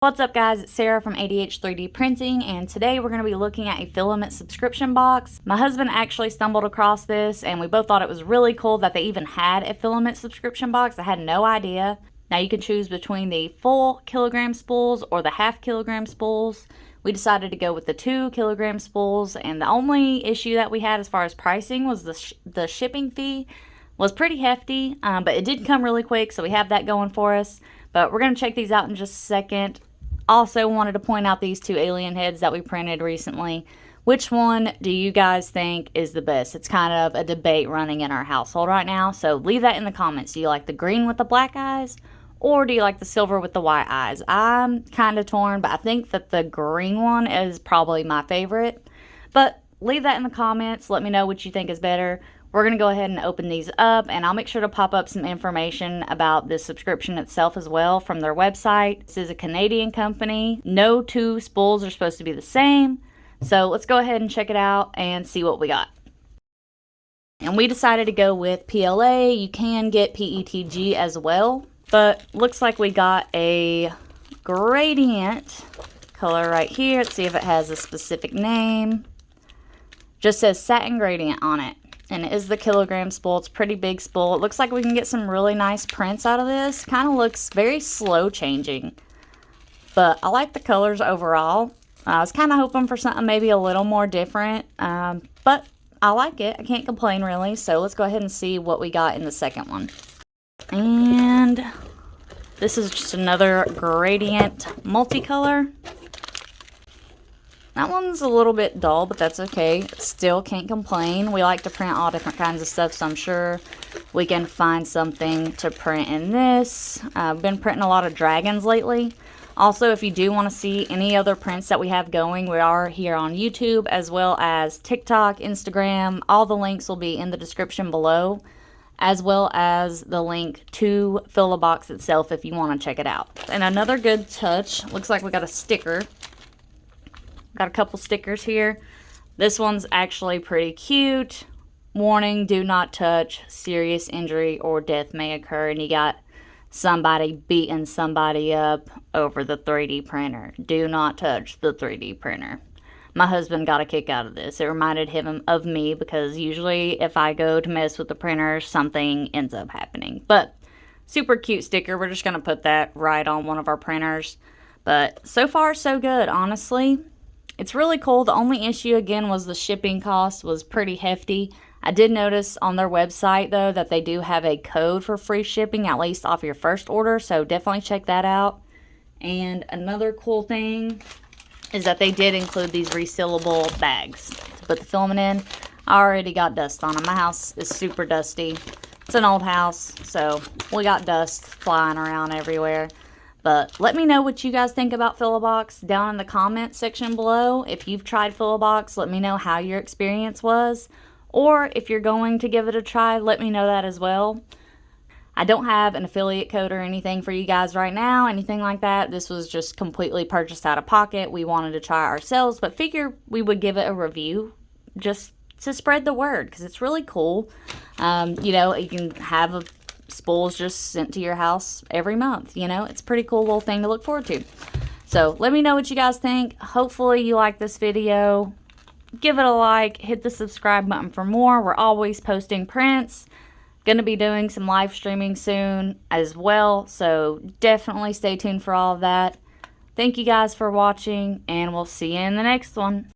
What's up guys, it's Sarah from ADH3D Printing, and today we're going to be looking at a filament subscription box. My husband actually stumbled across this and we both thought it was really cool that they even had a filament subscription box. I had no idea. Now you can choose between the full kilogram spools or the half kilogram spools. We decided to go with the 2 kilogram spools, and the only issue that we had as far as pricing was the shipping fee was pretty hefty, but it did come really quick, so we have that going for us. But we're going to check these out in just a second. Also wanted to point out these 2 alien heads that we printed recently. Which one do you guys think is the best? It's kind of a debate running in our household right now, so leave that in the comments. Do you like the green with the black eyes, or do you like the silver with the white eyes? I'm kind of torn, but I think that the green one is probably my favorite. But leave that in the comments. Let me know what you think is better. We're going to go ahead and open these up, and I'll make sure to pop up some information about this subscription itself as well from their website. This is a Canadian company. No 2 spools are supposed to be the same. So let's go ahead and check it out and see what we got. And we decided to go with PLA. You can get PETG as well, but looks like we got a gradient color right here. Let's see if it has a specific name. Just says satin gradient on it. And it is the kilogram spool. It's a pretty big spool. It looks like we can get some really nice prints out of this. Kind of looks very slow changing. But I like the colors overall. I was kind of hoping for something maybe a little more different. But I like it. I can't complain really. So let's go ahead and see what we got in the second one. And this is just another gradient multicolor. That one's a little bit dull, but that's okay. Still can't complain. We like to print all different kinds of stuff, so I'm sure we can find something to print in this. I've been printing a lot of dragons lately. Also, if you do want to see any other prints that we have going, we are here on YouTube as well as TikTok, Instagram. All the links will be in the description below, as well as the link to Filabox itself if you want to check it out. And another good touch, looks like we got a sticker. Got a couple stickers here. This one's actually pretty cute. Warning, do not touch. Serious injury or death may occur. And you got somebody beating somebody up over the 3D printer. Do not touch the 3D printer. My husband got a kick out of this. It reminded him of me because usually if I go to mess with the printer, something ends up happening. But super cute sticker. We're just going to put that right on one of our printers. But so far, so good, honestly. It's really cool. The only issue, again, was the shipping cost was pretty hefty. I did notice on their website, though, that they do have a code for free shipping, at least off your first order, so definitely check that out. And another cool thing is that they did include these resealable bags to put the filament in. I already got dust on them. My house is super dusty. It's an old house, so we got dust flying around everywhere. But let me know what you guys think about Filabox down in the comment section below. If you've tried Filabox, let me know how your experience was. Or if you're going to give it a try, let me know that as well. I don't have an affiliate code or anything for you guys right now, anything like that. This was just completely purchased out of pocket. We wanted to try ourselves, but figure we would give it a review just to spread the word because it's really cool. You know, you can have a spools just sent to your house every month. You know, it's a pretty cool little thing to look forward to. So let me know what you guys think. Hopefully you like this video. Give it a like, hit the subscribe button for more. We're always posting prints. Gonna be doing some live streaming soon as well, so definitely stay tuned for all of that. Thank you guys for watching, and we'll see you in the next one.